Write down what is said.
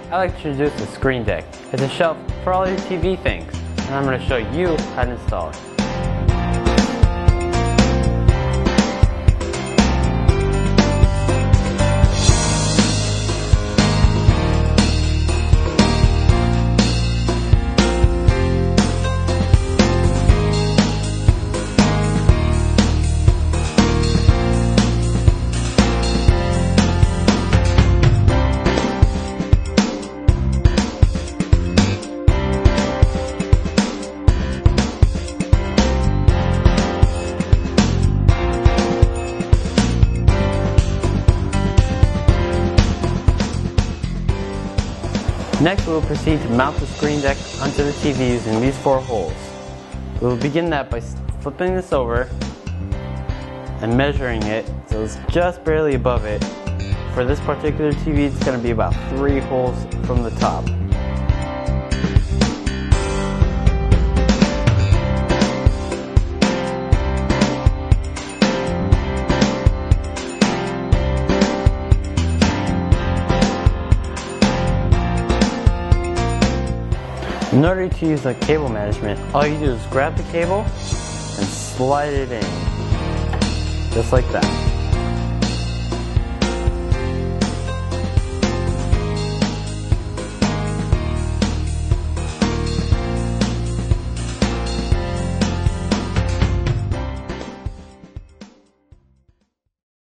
I'd like to introduce the ScreenDeck. It's a shelf for all your TV things, and I'm going to show you how to install it. Next, we will proceed to mount the ScreenDeck onto the TV using these 4 holes. We will begin that by flipping this over and measuring it so it's just barely above it. For this particular TV, it's going to be about 3 holes from the top. In order to use the cable management, all you do is grab the cable and slide it in, just like that.